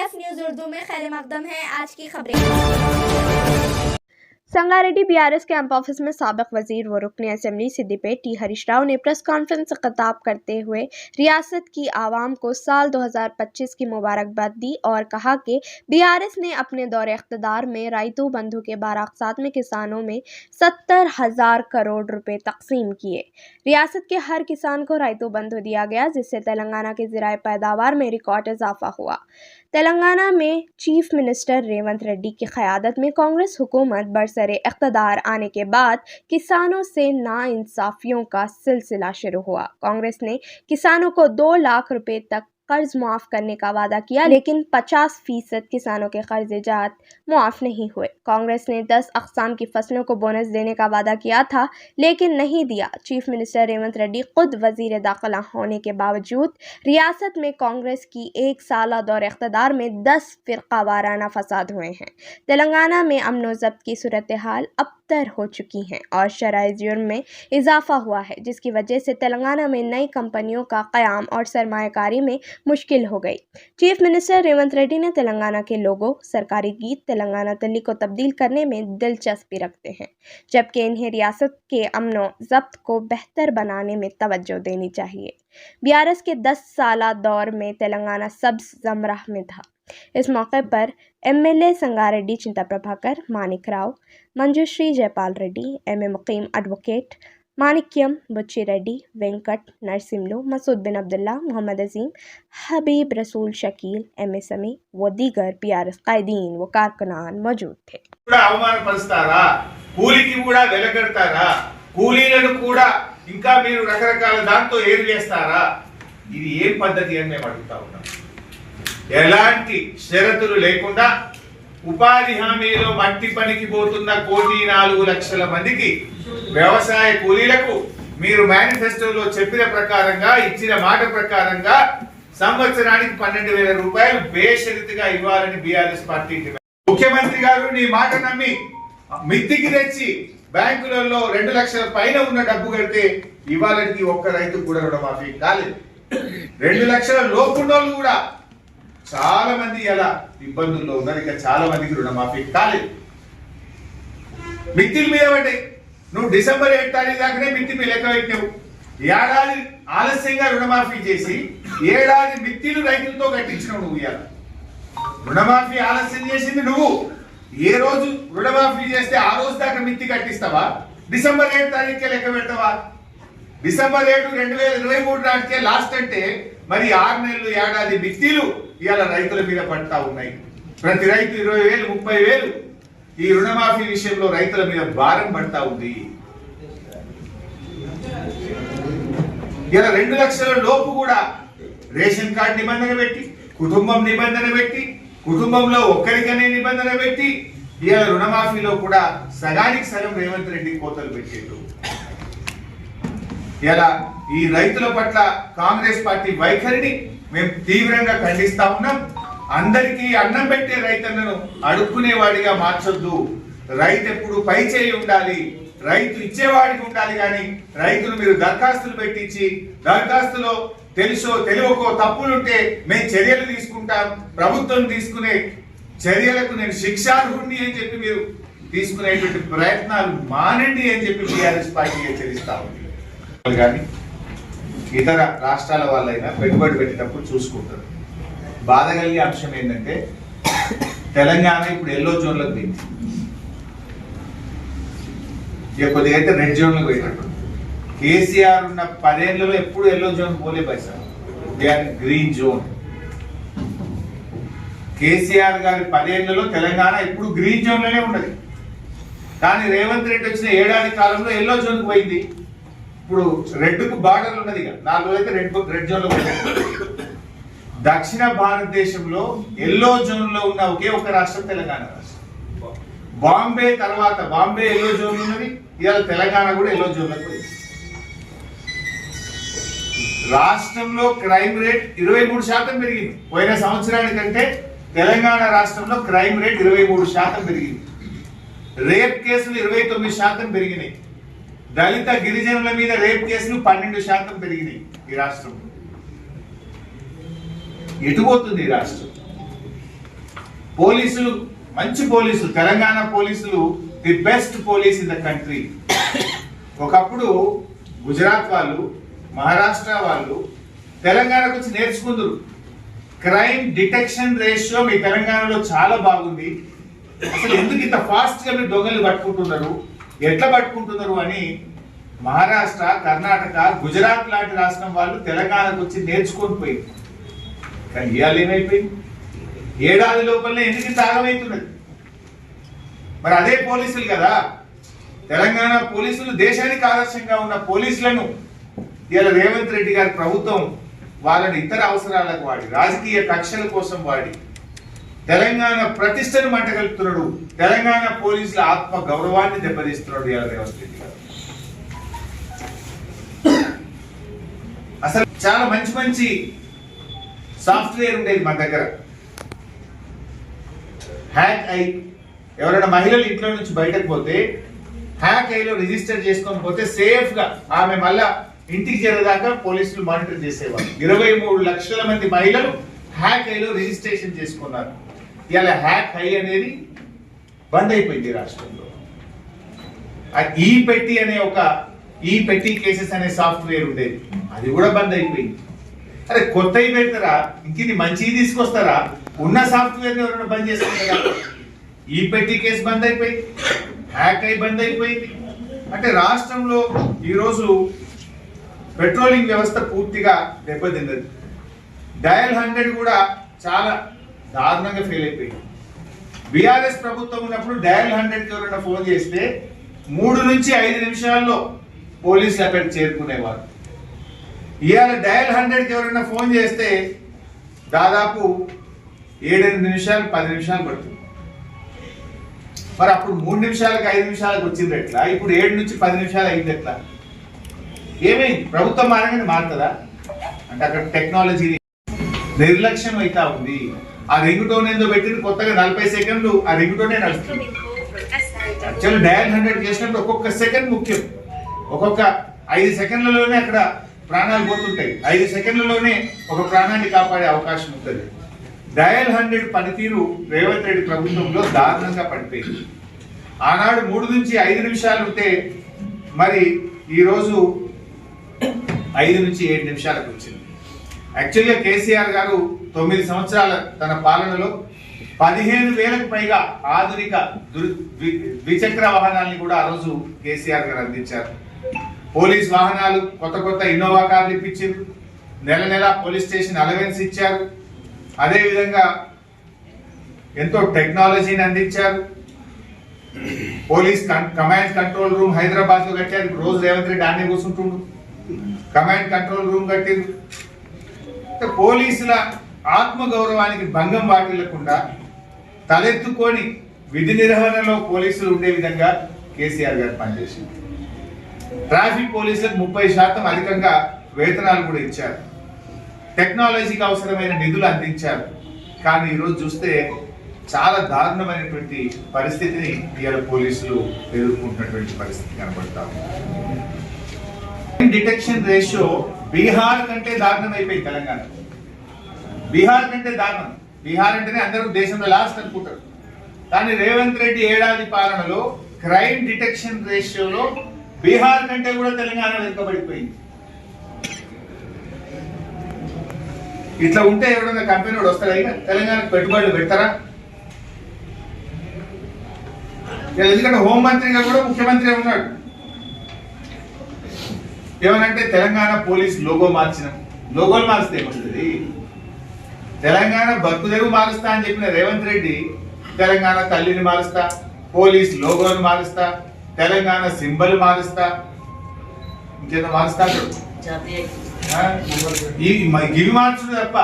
AF news Urdu में खैर मकदम है। आज की खबरें। संगारेड्डी बीआरएस कैंप ऑफिस में साबिक वजीर व रुकन असेंबली सिद्दीपेट टी हरीश राव ने प्रेस कॉन्फ्रेंस से खिताब करते हुए रियासत की आवाम को साल 2025 की मुबारकबाद दी और कहा कि बीआरएस ने अपने दौरे इख्तिदार में राइतू बंधु के बाराकसात में किसानों में 70,000 करोड़ रुपए तकसीम किए। रियासत के हर किसान को राइतू बंधु दिया गया, जिससे तेलंगाना की ज़राए पैदावार में रिकॉर्ड इजाफा हुआ। तेलंगाना में चीफ मिनिस्टर रेवंत रेड्डी की क़यादत में कांग्रेस हुकूमत बरसरे इक़्तिदार आने के बाद किसानों से नाइंसाफ़ियों का सिलसिला शुरू हुआ। कांग्रेस ने किसानों को 2 लाख रुपए तक कर्ज मुआफ़ करने का वादा किया, लेकिन 50% किसानों के कर्ज जात मुआफ़ नहीं हुए। कांग्रेस ने 10 अक़साम की फसलों को बोनस देने का वादा किया था, लेकिन नहीं दिया। चीफ मिनिस्टर रेवंत रेड्डी खुद वज़ीर दाखिला होने के बावजूद रियासत में कांग्रेस की 1 साला दौर इक़्तिदार में 10 फ़िरका वाराना फसाद हुए हैं। तेलंगाना में अमन व ज़ब्त की सूरत हाल अबतर हो चुकी हैं और शराय जुर्म में इजाफा हुआ है, जिसकी वजह से तेलंगाना में नई कंपनियों का क़याम और सरमायाकारी में मुश्किल हो गई। चीफ मिनिस्टर रेवंत रेड्डी ने तेलंगाना के लोगों सरकारी गीत तेलंगाना तल्ली को तब्दील करने में दिलचस्पी रखते हैं, जबकि इन्हें रियासत के अमन व ज़ब्त को बेहतर बनाने में तवज्जो देनी चाहिए। बीआरएस के 10 साला दौर में तेलंगाना सब्ज़ ज़मराह में था। इस मौके पर एमएलए संगारेड्डी चिंता प्रभाकर, मानिक राव, मंजुश्री जयपाल रेड्डी, एमए मुकीम एडवोकेट मानिक्यम बुच्ची रेड्डी, वेंकट नरसिम्लू, मसूद बिन अब्दुल्ला, मोहम्मद अजीम, हबीब रसूल शकील, एमए समी व दीगर बीआरएस कायदीन व कारकुनान मौजूद थे। అవమానపరుస్తారా, కూలికి కూడా వెలగడతారా, కూలీలను కూడా ఇంకా మీరు రకరకాల దాంతో ఏరు చేస్తారా? ఇది ఏం పద్ధతి అని మేము అడుగుతా ఉన్నాం. ఎలాంటి షరతులు లేకుండా ఉపాధి హామీలో మట్టి పనికి పోతున్న 1,04,00,000 మందికి వ్యవసాయ కూలీలకు మీరు మేనిఫెస్టోలో చెప్పిన ప్రకారంగా ఇచ్చిన మాట ప్రకారంగా సంవత్సరానికి 12,000 రూపాయలు బేషరతుగా ఇవ్వాలని బీఆర్ఎస్ పార్టీ ముఖ్యమంత్రి గారు నీ మాట నమ్మి మిత్తికి తెచ్చి బ్యాంకులలో 2 లక్షల పైన ఉన్న డబ్బు కడితే ఇవాళకి ఒక్క రైతు కూడా రుణమాఫీ కాలేదు. 2 లక్షల లోపున్నోళ్ళు కూడా చాలా మంది ఎలా ఇబ్బందుల్లో ఉన్నారు. ఇక చాలా మందికి రుణమాఫీ కాలేదు. మిత్తిల మీద పడ్డాయి. నువ్వు డిసెంబర్ 7 తారీఖు దాకానే మిత్తి మీద లెక్క పెట్టినావు. ఏడాది ఆలస్యంగా రుణమాఫీ చేసి ఏడాది మిత్తిలు రైతులతో కట్టించినావు. నువ్వు ఇవాళ రుణమాఫీ ఆలస్యం చేసింది నువ్వు. ఏ రోజు రుణమాఫీ చేస్తే ఆ రోజు దాకా మిత్తి కట్టిస్తావా? డిసెంబర్ 7 తారీఖుకే లెక్క పెడతావా? డిసెంబర్ 7, 2023 నాటికే లాస్ట్ అంటే మరి 6 నెలలు ఏడాది మిత్తిలు ఇవాళ రైతుల మీద పడతా ఉన్నాయి. ప్రతి రైతు 20,000, 30,000 ఈ రుణమాఫీ విషయంలో రైతుల మీద భారం పడతా ఉంది. ఇలా 2 లక్షల లోపు కూడా రేషన్ కార్డు నిబంధన పెట్టి, కుటుంబం నిబంధన పెట్టి, కుటుంబంలో ఒక్కరికనే నిబంధన పెట్టి ఇవాళ రుణమాఫీలో కూడా సగానికి సగం రేవంత్ రెడ్డి కోతలు పెట్టేట్టు. ఇలా ఈ రైతుల పట్ల కాంగ్రెస్ పార్టీ వైఖరిని మేము తీవ్రంగా ఖండిస్తా ఉన్నాం. అందరికీ అన్నం పెట్టే రైతన్నను అడుక్కునేవాడిగా మార్చొద్దు. రైతు ఎప్పుడు పై చేయి ఉండాలి, రైతు ఇచ్చేవాడికి ఉండాలి. కానీ రైతులు మీరు దరఖాస్తులు పెట్టించి దరఖాస్తులో తెలుసో తెలియకో తప్పులుంటే మేము చర్యలు తీసుకుంటాం, ప్రభుత్వం తీసుకునే చర్యలకు నేను శిక్షార్హుడిని అని చెప్పి మీరు తీసుకునేటువంటి ప్రయత్నాలు మానండి అని చెప్పి బీఆర్ఎస్ పార్టీ హెచ్చరిస్తా ఉంది. కానీ ఇతర రాష్ట్రాల వాళ్ళైనా పెట్టుబడి పెట్టేటప్పుడు చూసుకుంటారు. బాధ కలిగే అంశం ఏంటంటే తెలంగాణ ఇప్పుడు ఎల్లో జోన్లకు పోయింది. ఇక కొద్దిగా అయితే రెడ్ జోన్లకు పోయినట్టు. కేసీఆర్ ఉన్న 10 ఏళ్లలో ఎప్పుడు ఎల్లో జోన్ పోలే పైసా, గ్రీన్ జోన్. కేసీఆర్ గారి 10 ఏళ్లలో తెలంగాణ ఇప్పుడు గ్రీన్ జోన్ లోనే ఉన్నది. కానీ రేవంత్ రెడ్డి వచ్చిన ఏడాది కాలంలో ఎల్లో జోన్ పోయింది. ఇప్పుడు రెడ్ కు బార్డర్ ఉన్నది. 4 రోజులైతే రెడ్ జోన్ లో పోయింది. దక్షిణ భారతదేశంలో ఎల్లో జోన్ లో ఉన్న ఒకే ఒక రాష్ట్రం తెలంగాణ రాష్ట్రం. బాంబే తర్వాత బాంబే ఎల్లో జోన్ ఉన్నది. ఇవాళ తెలంగాణ కూడా ఎల్లో జోన్ లో పోయింది. రాష్ట్రంలో క్రైమ్ రేట్ 23% పెరిగింది. పోయిన సంవత్సరానికంటే తెలంగాణ రాష్ట్రంలో క్రైమ్ రేట్ 23% పెరిగింది. రేప్ కేసులు 29% పెరిగినాయి. దళిత గిరిజనుల మీద రేప్ కేసులు 12% పెరిగినాయి. ఈ రాష్ట్రంలో ఎటుపోతుంది ఈ రాష్ట్రం? పోలీసులు మంచి పోలీసులు, తెలంగాణ పోలీసులు the best police in the country. ఒకప్పుడు గుజరాత్ వాళ్ళు, మహారాష్ట్ర వాళ్ళు తెలంగాణకు వచ్చి నేర్చుకుందరు. క్రైమ్ డిటెక్షన్ రేషియో మీ తెలంగాణలో చాలా బాగుంది, అసలు ఎందుకు ఇంత ఫాస్ట్ గా మీరు దొంగలు పట్టుకుంటున్నారు, ఎట్లా పట్టుకుంటున్నారు అని మహారాష్ట్ర, కర్ణాటక, గుజరాత్ లాంటి రాష్ట్రం వాళ్ళు తెలంగాణకు వచ్చి నేర్చుకొని పోయింది. కానీ ఇవాళ ఏమైపోయింది? ఏడాది లోపలనే ఎందుకు ఇంత ఆగమవుతున్నది? మరి అదే పోలీసులు కదా, తెలంగాణ పోలీసులు దేశానికి ఆదర్శంగా ఉన్న పోలీసులను ఇలా రేవంత్ రెడ్డి గారి ప్రభుత్వం వాళ్ళని ఇతర అవసరాలకు వాడి, రాజకీయ కక్షల కోసం వాడి తెలంగాణ ప్రతిష్టను మంటగలుపుతున్నాడు, తెలంగాణ పోలీసుల ఆత్మ గౌరవాన్ని దెబ్బతీస్తున్నాడు ఇలా రేవంత్ రెడ్డి గారు. అసలు చాలా మంచి మంచి సాఫ్ట్వేర్ ఉండేది మన దగ్గర. హ్యాక్ అయి ఎవరైనా మహిళలు ఇంట్లో నుంచి బయటకు పోతే హ్యాక్ అయ్యిలో రిజిస్టర్ చేసుకొని పోతే సేఫ్ గా ఆమె మళ్ళా ఇంటికి చేరేదాకా పోలీసులు మానిటర్ చేసేవారు. 23 లక్షల మంది మహిళలు హ్యాక్ అయ్యిలో రిజిస్ట్రేషన్ చేసుకున్నారు. ఇలా హ్యాక్ అయ్యి అనేది బంద్ అయిపోయింది రాష్ట్రంలో. ఈ పెట్టి అనే ఈ పెట్టి కేసెస్ అనే సాఫ్ట్వేర్ ఉండేది, అది కూడా బంద్ అయిపోయింది. అరే కొత్తవి పెడతారా, ఇంకిది మంచిది తీసుకొస్తారా? ఉన్న సాఫ్ట్వేర్ ఎవరైనా బంద్ చేసుకుంటారా? ఈ పెట్టి కేసు బంద్ అయిపోయింది, హ్యాక్ అయి బంద్ అయిపోయింది. అంటే రాష్ట్రంలో ఈరోజు పెట్రోలింగ్ వ్యవస్థ పూర్తిగా దెబ్బతిన్నది. డయల్ 100 కూడా చాలా దారుణంగా ఫెయిల్ అయిపోయింది. బీఆర్ఎస్ ప్రభుత్వం ఉన్నప్పుడు డయల్ 100కి ఎవరైనా ఫోన్ చేస్తే 3 నుంచి 5 నిమిషాల్లో పోలీసులు అక్కడికి చేరుకునేవారు. ఇవాళ డయల్ 100కి ఎవరైనా ఫోన్ చేస్తే దాదాపు 7-8 నిమిషాలు 10 నిమిషాలు పడుతుంది. మరి అప్పుడు 3 నిమిషాలకు 5 నిమిషాలకు వచ్చింది ఎట్లా? ఇప్పుడు 7 నుంచి 10 నిమిషాలు అయింది ఎట్లా? ఏమైంది? ప్రభుత్వం మారగానే మారుతుందా? అంటే అక్కడ టెక్నాలజీ నిర్లక్ష్యం అవుతా ఉంది. ఆ రింగ్ టోన్ ఏందో పెట్టింది కొత్తగా 40 సెకండ్లు ఆ రింగ్ టోనే నడుస్తుంది. యాక్చువల్లీ డయల్ 100 చేసినప్పుడు ఒక్కొక్క సెకండ్ ముఖ్యం. ఒక్కొక్క 5 సెకండ్లలోనే అక్కడ ప్రాణాలు పోతుంటాయి. 5 సెకండ్లలోనే ఒక ప్రాణాన్ని కాపాడే అవకాశం ఉంటుంది. డయల్ 100 పనితీరు రేవంత్ రెడ్డి ప్రభుత్వంలో దారుణంగా పడిపోయింది. ఆనాడు 3 నుంచి 5 నిమిషాలు ఉంటే మరి ఈరోజు 5 నుంచి 7 నిమిషాలకు వచ్చింది. యాక్చువల్గా కేసీఆర్ గారు 9 సంవత్సరాల తన పాలనలో 15,000కు పైగా ఆధునిక ద్విచక్ర వాహనాల్ని కూడా ఆ రోజు కేసీఆర్ గారు అందించారు. పోలీస్ వాహనాలు కొత్త ఇన్నోవా కార్లు ఇప్పించారు. నెల పోలీస్ స్టేషన్ అలవెన్స్ ఇచ్చారు. అదేవిధంగా ఎంతో టెక్నాలజీని అందించారు. Police command control room Hyderabad లో కట్టారు. ఇప్పుడు రోజు రేవంత్ రెడ్డి ఆనే కూర్చుంటుండు. కమాండ్ కంట్రోల్ రూమ్ కట్టింది. పోలీసుల ఆత్మ గౌరవానికి భంగం వాటిల్లకుండా తలెత్తుకొని విధి నిర్వహణలో పోలీసులు ఉండే విధంగా కేసీఆర్ గారు పనిచేసింది. ట్రాఫిక్ పోలీసులకు 30% అధికంగా వేతనాలు కూడా ఇచ్చారు. టెక్నాలజీకి అవసరమైన నిధులు అందించారు. కానీ ఈరోజు చూస్తే చాలా దారుణమైనటువంటి పరిస్థితిని ఇవాళ పోలీసులు ఎదుర్కొంటున్నటువంటి పరిస్థితి కనబడతా ఉంది. డిటెక్షన్ రేషియో బీహార్ కంటే దారుణం అయిపోయింది తెలంగాణ. బీహార్ కంటే దారుణం. బీహార్ అంటేనే అందరూ దేశంలో లాస్ట్ అనుకుంటారు. కానీ రేవంత్ రెడ్డి ఏడాది పాలనలో క్రైమ్ డిటెక్షన్ రేషియోలో బీహార్ కంటే కూడా తెలంగాణ వెనుకబడిపోయింది. ఇట్లా ఉంటే ఎవరైనా కంపెనీ వాడు వస్తారా? ఇక తెలంగాణకు పెట్టుబడులు పెడతారా? ఎందుకంటే హోంమంత్రిగా కూడా ముఖ్యమంత్రి ఉన్నాడు. ఏమనంటే తెలంగాణ పోలీస్ లోగో మార్చినాం. లోగోలు మారిస్తే ఏమవుతుంది? తెలంగాణ బతుకుదెరువు మారుస్తా అని చెప్పిన రేవంత్ రెడ్డి తెలంగాణ తల్లిని మారుస్తా, పోలీస్ లోగోను మారుస్తా, తెలంగాణ సింబల్ మారుస్తా, ఇంకేదో మారుస్తాడు. ఇవి మార్చుడు తప్ప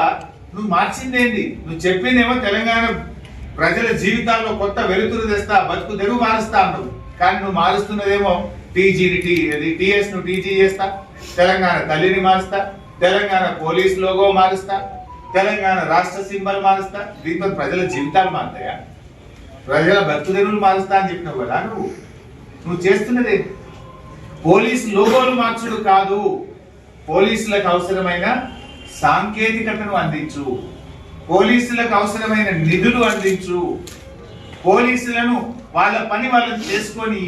నువ్వు మార్చిందేంది? నువ్వు చెప్పిందేమో తెలంగాణ ప్రజల జీవితాల్లో కొత్త వెలుతురు తెస్తా, బతుకు తెరువు మారుస్తా అన్నావు. కానీ నువ్వు మారుస్తున్నదేమో టీఎస్ ను టీజీ చేస్తా, తెలంగాణ తల్లిని మారుస్తా, తెలంగాణ పోలీస్ లోగో మారుస్తా, తెలంగాణ రాష్ట్ర సింబల్ మారుస్తా. దీంతో ప్రజల జీవితాలు మారుతాయా? ప్రజల బతుకు తెరువులు మారుస్తా అని చెప్పినావు కదా. నువ్వు చేస్తున్నదే పోలీస్ లోగోలు మార్చుడు కాదు, పోలీసులకు అవసరమైన సాంకేతికతను అందించు. పోలీసులకు అవసరమైన నిధులు అందించు, పోలీసులను వాళ్ళ పని వాళ్ళు చేసుకొని,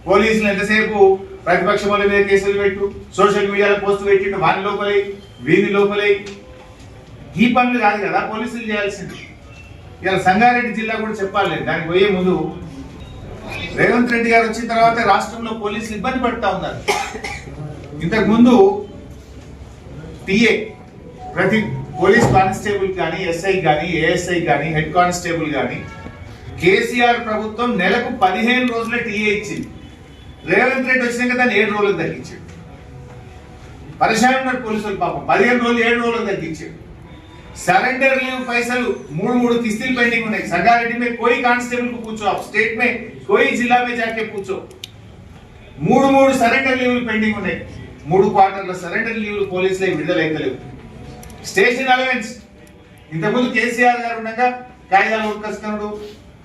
పోలీసులు ఎంతసేపు ప్రతిపక్షం వాళ్ళ మీద కేసులు పెట్టు, సోషల్ మీడియాలో పోస్ట్ పెట్టిండు, వాని లోపలై వీధి లోపలై, ఈ పనులు కాదు కదా పోలీసులు చేయాల్సింది. ఇలా సంగారెడ్డి జిల్లా కూడా చెప్పాలి. దానికి పోయే ముందు రేవంత్ రెడ్డి గారు వచ్చిన తర్వాత రాష్ట్రంలో పోలీసులు ఇబ్బంది పడుతూ ఉన్నారు. ఇంతకు ముందు టీఏ ప్రతి పోలీస్ కానిస్టేబుల్ కానీ, ఎస్ఐ కానీ, ఏఎస్ఐ కానీ, హెడ్ కానిస్టేబుల్ కానీ కేసీఆర్ ప్రభుత్వం నెలకు 15 రోజుల టీఏ ఇచ్చింది. రేవంత్ రెడ్డి వచ్చినాక దాన్ని 7 రోజులకు తగ్గించాడు. పరిశాన్ ఉన్నారు పోలీసులు పాపం. 15 రోజులు 7 రోజులకు తగ్గించాడు. सरेंडर लीव पैसలు 3 किस्तिल पेंडिंग ఉన్నాయి. संगारेड्डी में कोई कांस्टेबल को पूछो, आप स्टेट में कोई जिला में जाके पूछो, 3 सरेंडर लीव पेंडिंग ఉన్నాయి. 3 క్వార్టర్ల సరెండర్ లీవ్లు పోలీసులే విడుదల అయితలేవు. స్టేషన్ అలవెన్స్ ఇంతకుముందు కేసీఆర్ గారు ఉండగా కాయిదాలు ఉట్కస్తున్నాడు,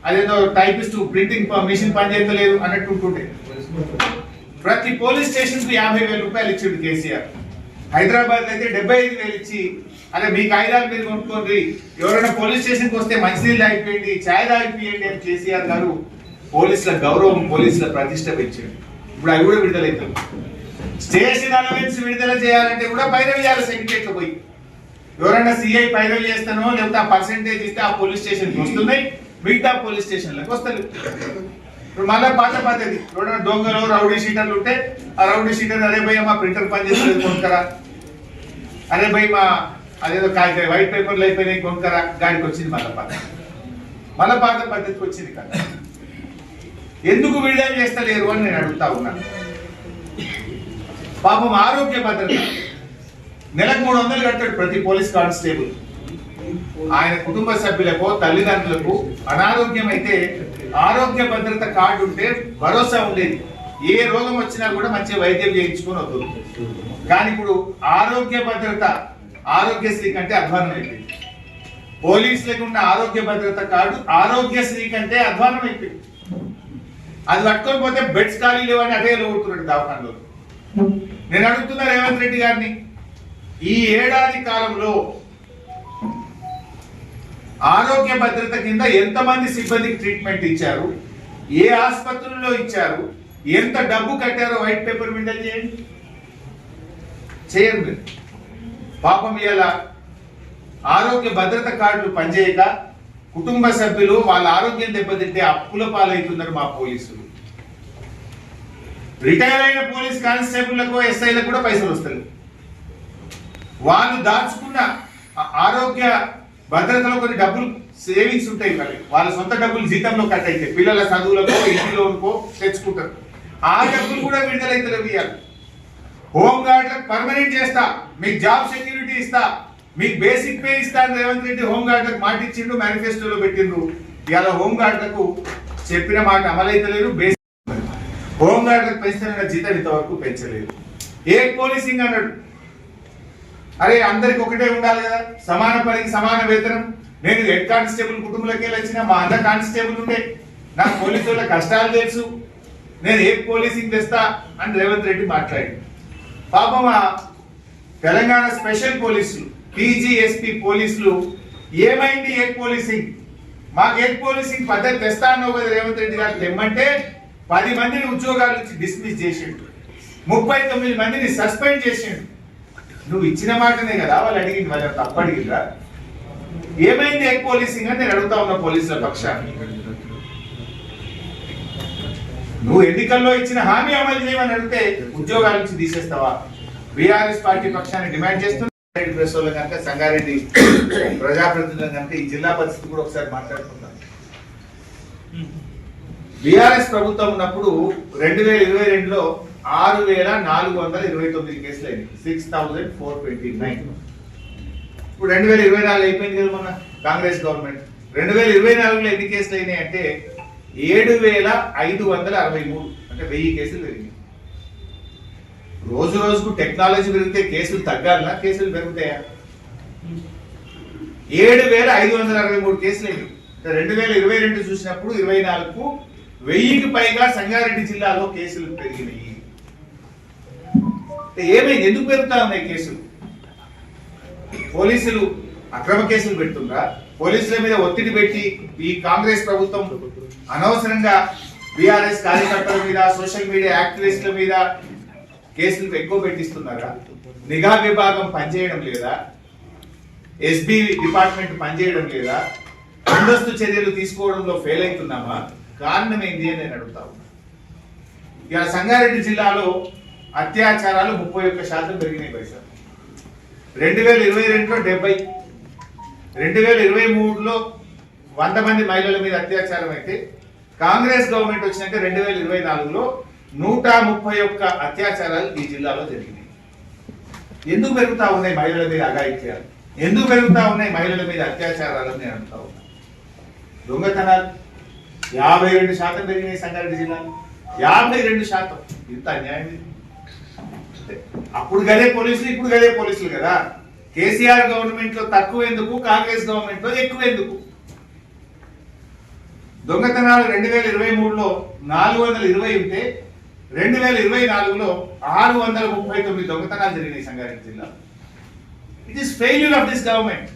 అదేదో టైపిస్ట్ ప్రింటింగ్ మిషన్ పనిచేయలేదు అన్నట్టు ఉంటుండే. ప్రతి పోలీస్ స్టేషన్ కు 50,000 రూపాయలు ఇచ్చిండు కేసీఆర్. హైదరాబాద్ అయితే 75,000 ఇచ్చి, అరే మీ కాయిదాలు మీరు కొనుక్కోండి, ఎవరైనా పోలీస్ స్టేషన్ కి వస్తే మంచినీళ్ళు తాగిపోయింది, ఛాయ్ తాగిపోయండి అని కేసీఆర్ గారు పోలీసుల గౌరవం, పోలీసుల ప్రతిష్ట పెంచాడు. ఇప్పుడు అవి కూడా విడుదలవుతాయి. స్టేషన్ అలవెన్స్ విడుదల చేయాలంటే కూడా పైరవి చేయాలి. సిండికేట్ లో పోయి ఎవరైనా సిఐ పైరవి చేస్తానో లేకపోతే ఆ పర్సెంటేజ్ ఇస్తే ఆ పోలీస్ స్టేషన్ కి వస్తున్నాయి, మిగతా పోలీస్ స్టేషన్లకు వస్తారు. ఇప్పుడు మళ్ళీ పాత పద్ధతి, ఎవరైనా దొంగలు రౌడీ షీటర్లు ఉంటే ఆ రౌడీ షీటర్ అరే భయ్ మా ప్రింటర్ పనిచేస్తుంది కొనుక్కరా, అరే భయ్ మా అదేదో కాగితం వైట్ పేపర్లు అయిపోయినాయి కొనుక్కరా, గాడికి వచ్చింది మళ్ళా పాత పద్ధతికి వచ్చింది కదా. ఎందుకు విడుదల చేస్తలేరు అని నేను అడుగుతా ఉన్నాను. పాపం ఆరోగ్య భద్రత నెలకు 300 కట్టాడు ప్రతి పోలీస్ కానిస్టేబుల్. ఆయన కుటుంబ సభ్యులకు, తల్లిదండ్రులకు అనారోగ్యం అయితే ఆరోగ్య భద్రత కార్డు ఉంటే భరోసా ఉండేది. ఏ రోగం వచ్చినా కూడా మంచి వైద్యం చేయించుకొని వద్దు. కానీ ఇప్పుడు ఆరోగ్య భద్రత ఆరోగ్యశ్రీ కంటే అధ్వానం అయిపోయింది. పోలీసులకు ఉన్న ఆరోగ్య భద్రత కార్డు ఆరోగ్యశ్రీ కంటే అధ్వానం అయిపోయింది. అది పట్టుకొని పోతే బెడ్స్ ఖాళీ లేవని అదే లోడుతున్నాడు దవాఖానలో. నేను అడుగుతున్నా రేవంత్ రెడ్డి గారిని, ఈ ఏడాది కాలంలో ఆరోగ్య భద్రత కింద ఎంతమంది సిబ్బందికి ట్రీట్మెంట్ ఇచ్చారు, ఏ ఆసుపత్రుల్లో ఇచ్చారు, ఎంత డబ్బు కట్టారో వైట్ పేపర్ విడుదల చేయండి. చేయండి. పాపం ఇలా ఆరోగ్య భద్రత కార్డులు పనిచేయక కుటుంబ సభ్యులు వాళ్ళ ఆరోగ్యం దెబ్బతింటే అప్పుల పాలవుతున్నారు మా పోలీసులు. రిటైర్ అయిన పోలీస్ కానిస్టేబుల్లకు, ఎస్ఐలకు కూడా పైసలు వస్తాయి. వాళ్ళు దాచుకున్న ఆరోగ్య భద్రతలో కొన్ని డబ్బులు సేవింగ్స్ ఉంటాయి, వాళ్ళ సొంత డబ్బులు జీతంలో కట్ అయితే పిల్లల చదువులకో ఇంటిలోనుకో తెచ్చుకుంటారు. ఆ డబ్బులు కూడా విడుదలైతే ఇవ్వాలి. హోమ్ గార్డులకు పర్మనెంట్ చేస్తా, మీకు జాబ్ సెక్యూరిటీ ఇస్తా, మీకు బేసిక్ పే ఇస్తా అని రేవంత్ రెడ్డి హోమ్ గార్డులకు మాట ఇచ్చిండు, మేనిఫెస్టోలో పెట్టిండ్రు. ఇవాళ హోమ్ గార్డులకు చెప్పిన మాట అమలైతలేదు. బేసిక్ హోమ్ గార్డులకు పెంచిన జీతం ఇంతవరకు పెంచలేదు. ఏ పోలీసింగ్ అన్నాడు, అరే అందరికి ఒకటే ఉండాలి కదా, సమాన పనికి సమాన వేతనం. నేను హెడ్ కానిస్టేబుల్ కుటుంబంలోకి వచ్చిన మా అన్న కానిస్టేబుల్ ఉండే, నాకు పోలీసు వాళ్ళ కష్టాలు తెలుసు, నేను ఏ పోలీసింగ్ తెస్తా అని రేవంత్ రెడ్డి మాట్లాడి. పాపం తెలంగాణ స్పెషల్ పోలీసులు, టీజీఎస్పీ పోలీసులు ఏమైంది ఏ పోలీసింగ్, మాకు ఏ పోలీసింగ్ పద్ధతి తెస్తా అన్నావు కదా రేవంత్ రెడ్డి గారు, తెమ్మంటే 10 మందిని ఉద్యోగాల నుంచి డిస్మిస్ చేసిండు, 39 మందిని సస్పెండ్ చేసిండు. నువ్వు ఇచ్చిన మాటనే కదా వాళ్ళు అడిగింది, వాళ్ళు తప్పు అడిగిందా? ఏమైంది ఏ పోలీసింగ్ అని నేను అడుగుతా ఉన్నా పోలీసుల పక్షాన్ని. నువ్వు ఎన్నికల్లో ఇచ్చిన హామీ అమలు చేయమని అడిగితే ఉద్యోగాల నుంచి తీసేస్తావా? బీఆర్ఎస్ పార్టీ పక్షాన్ని డిమాండ్ చేస్తున్నా. ప్రెస్ వాళ్ళ కనుక, సంగారెడ్డి ప్రజాప్రతినిధుల కనుక ఈ జిల్లా పరిస్థితి కూడా ఒకసారి మాట్లాడుకుందాం. బీఆర్ఎస్ ప్రభుత్వం ఉన్నప్పుడు 2022లో 6,429 కేసులు అయినాయి, 6,429. ఇప్పుడు 2024 అయిపోయింది కదా మొన్న కాంగ్రెస్ గవర్నమెంట్. 2024లో ఎన్ని కేసులు అయినాయి అంటే 7,563, అంటే 1000 కేసులు పెరిగినాయి. రోజు రోజుకు టెక్నాలజీ పెరిగితే కేసులు తగ్గాలనా, కేసులు పెరుగుతాయా? 7,563 కేసులు అయినాయి. 2022 చూసినప్పుడు 24కు 1000కి పైగా సంగారెడ్డి జిల్లాలో కేసులు పెరిగినాయి. ఏమైంది, ఎందుకు పెరుగుతా ఉన్నాయి కేసులు? పోలీసులు అక్రమ కేసులు పెడుతుండ్రా? పోలీసుల మీద ఒత్తిడి పెట్టి ఈ కాంగ్రెస్ ప్రభుత్వం అనవసరంగా బీఆర్ఎస్ కార్యకర్తల మీద, సోషల్ మీడియా యాక్టివిస్టుల మీద కేసులు ఎక్కువ పెట్టిస్తున్నారా? నిఘా విభాగం పనిచేయడం లేదా? ఎస్బీ డిపార్ట్మెంట్ పనిచేయడం లేదా? ముందస్తు చర్యలు తీసుకోవడంలో ఫెయిల్ అవుతున్నామా? కారణం ఏంటి అని నేను అడుగుతా ఉన్నా. ఇక సంగారెడ్డి జిల్లాలో అత్యాచారాలు 31% పెరిగినాయి పైసా. 2022లో 70, 2023లో 100 మంది మహిళల మీద అత్యాచారం అయితే కాంగ్రెస్ గవర్నమెంట్ వచ్చినాక 2024లో 131 అత్యాచారాలు ఈ జిల్లాలో జరిగినాయి. ఎందుకు పెరుగుతా ఉన్నాయి మహిళల మీద అఘాయిత్యాలు? ఎందుకు పెరుగుతా ఉన్నాయి మహిళల మీద అత్యాచారాలు? నేను అడుగుతా ఉన్నా. దొంగతనాలు 52% పెరిగినాయి సంగారెడ్డి జిల్లాలో. 52%. ఇంత అన్యాయం ఇది. అప్పుడు గదే పోలీసులు, ఇప్పుడు గదే పోలీసులు కదా. కేసీఆర్ గవర్నమెంట్ లో తక్కువ ఎందుకు, కాంగ్రెస్ గవర్నమెంట్ లో ఎక్కువ ఎందుకు? దొంగతనాలు 2023లో 420 ఉంటే 2024లో 639 దొంగతనాలు జరిగినాయి సంగారెడ్డి జిల్లా. It is failure of this government.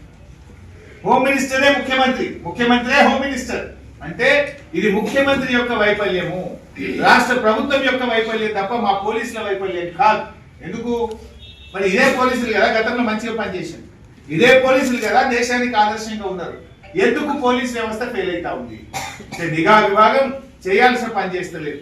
Home మినిస్టరే ముఖ్యమంత్రి, ముఖ్యమంత్రే హోమ్ మినిస్టర్ అంటే ఇది ముఖ్యమంత్రి యొక్క వైఫల్యము, రాష్ట్ర ప్రభుత్వం యొక్క వైఫల్యం తప్ప మా పోలీసుల వైఫల్యం కాదు. ఎందుకు? మరి ఇదే పోలీసులు కదా గతంలో మంచిగా పనిచేసింది, ఇదే పోలీసులు కదా దేశానికి ఆదర్శంగా ఉన్నారు. ఎందుకు పోలీస్ వ్యవస్థ ఫెయిల్ అవుతా ఉంది? నిఘా విభాగం చేయాల్సిన పని చేస్తలేదు,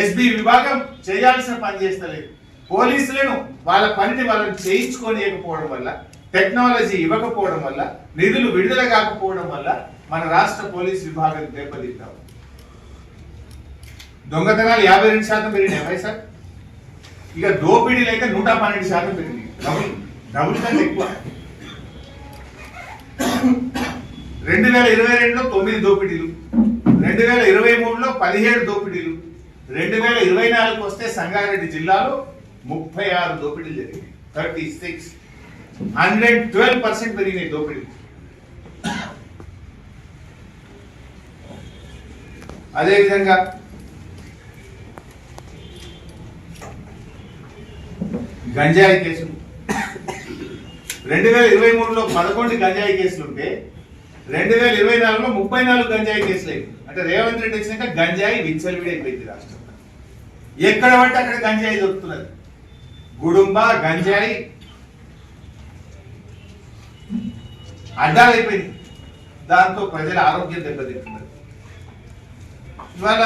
ఎస్బీ విభాగం చేయాల్సిన పని చేస్తలేదు. పోలీసులను వాళ్ళ పనిని వాళ్ళని చేయించుకోలేకపోవడం వల్ల, టెక్నాలజీ ఇవ్వకపోవడం వల్ల, నిధులు విడుదల కాకపోవడం వల్ల మన రాష్ట్ర పోలీస్ విభాగం దెబ్బతింటాం. దొంగతనాలు 52% పెరిగినాయి పైసా. ఇక దోపిడీలు అయితే 112% పెరిగినాయి. డబుల్ కంటే ఎక్కువ. 2022లో 9 దోపిడీలు, 2023లో 17 దోపిడీలు, 2024కి వస్తే సంగారెడ్డి జిల్లాలో 36 దోపిడీలు జరిగినాయి. 36, 112% పెరిగినాయి దోపిడీలు. అదేవిధంగా గంజాయి కేసులు 2023లో 11 గంజాయి కేసులు ఉంటే 2024లో 34 గంజాయి కేసులు అయింది. అంటే రేవంత్ రెడ్డి వచ్చినాక గంజాయి విచ్చలవిడైపోయింది రాష్ట్రం. ఎక్కడ పడితే అక్కడ గంజాయి దొరుకుతున్నది. గుడుంబ గంజాయి అడ్డాలైపోయింది. దాంతో ప్రజల ఆరోగ్యం దెబ్బతింటున్నది. ఇవాళ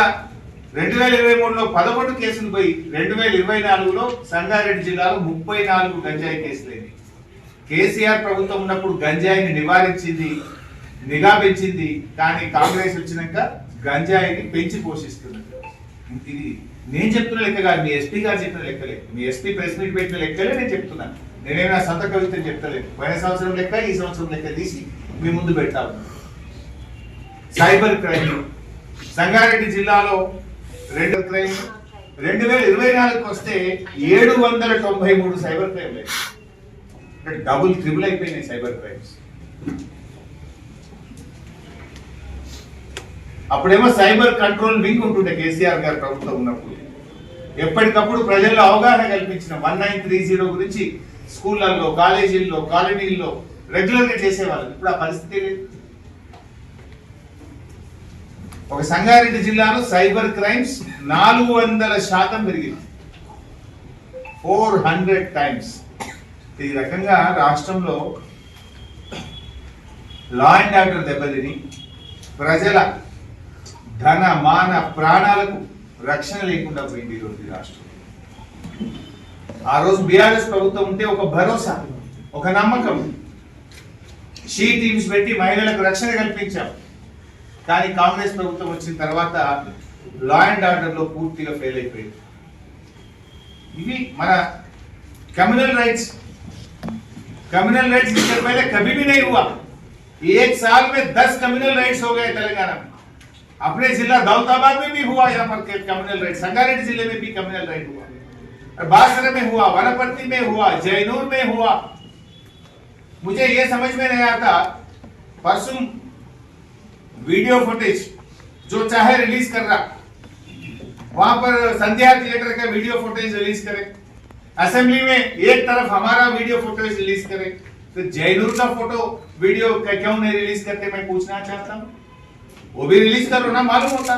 2023లో 11 కేసులు పోయి 2024లో సంగారెడ్డి జిల్లాలో 34 గంజాయి కేసులు అయింది. కేసీఆర్ ప్రభుత్వం ఉన్నప్పుడు గంజాయిని నివారించింది, నిఘా పెంచింది. కానీ కాంగ్రెస్ వచ్చినాక గంజాయిని పెంచి పోషిస్తున్నది. ఇది నేను చెప్తున్న లెక్క కాదు, మీ ఎస్పీ గారు చెప్పిన లెక్కలే, మీ ఎస్పీ ప్రెస్ మీట్ పెట్టిన లెక్కలే నేను చెప్తున్నాను. నేనేమైనా సొంత కవిత చెప్తలేదు. పోయిన సంవత్సరం లెక్క, ఈ సంవత్సరం లెక్క తీసి మీ ముందు పెడతా ఉన్నాను. సైబర్ క్రైమ్ సంగారెడ్డి జిల్లాలో 2 క్రైమ్ 2024కి వస్తే 793 సైబర్ క్రైమ్ లేదు. అంటే డబుల్ ట్రిపుల్ అయిపోయినాయి సైబర్ క్రైమ్స్. అప్పుడేమో సైబర్ కంట్రోల్ వింగ్ ఉంటుండే కేసీఆర్ గారి ప్రభుత్వం ఉన్నప్పుడు. ఎప్పటికప్పుడు ప్రజల్లో అవగాహన కల్పించిన 1930 గురించి స్కూళ్ళల్లో, కాలేజీల్లో, కాలనీల్లో రెగ్యులర్ గా చేసేవాళ్ళు. ఇప్పుడు ఆ పరిస్థితి లేదు. ఒక సంగారెడ్డి జిల్లాలో సైబర్ క్రైమ్స్ 400% పెరిగింది. 400 times. ఈ రకంగా రాష్ట్రంలో లా అండ్ ఆర్డర్ దెబ్బతిని ప్రజల ధన మాన ప్రాణాలకు రక్షణ లేకుండా పోయింది ఈరోజు ఈ రాష్ట్రం. ఆ రోజు బీఆర్ఎస్ ప్రభుత్వం ఉంటే ఒక భరోసా, ఒక నమ్మకం, షీ టీమ్స్ పెట్టి మహిళలకు రక్షణ కల్పించాం. కానీ కాంగ్రెస్ ప్రభుత్వం వచ్చిన తర్వాత లా అండ్ ఆర్డర్ లో పూర్తిగా ఫెయిల్ అయిపోయింది. ఇవి మన కమ్యూనల్ రైట్స్ इसके पहले कभी भी नहीं हुआ. 1 साल में 10 कम्युनल राइट्स हो गए तेलंगाना में. अपने जिला दौलताबाद में भी हुआ, यहाँ पर कम्युनल राइट, संगारेड्डी जिले में भी कम्युनल राइट हुआ, बासरा में हुआ, वनपर्ती में हुआ, जयनूर में हुआ. मुझे ये समझ में नहीं आता, परसों वीडियो फुटेज जो चाहे रिलीज कर रहा, वहां पर संध्या थिएटर का वीडियो फुटेज रिलीज करे, असेंबली में एक तरफ हमारा वीडियो फुटेज रिलीज करे, तो जयनूर का फोटो वीडियो क्यों नहीं रिलीज करते, मैं पूछना चाहता हूँ। वो भी रिलीज करो ना, मालूम होता।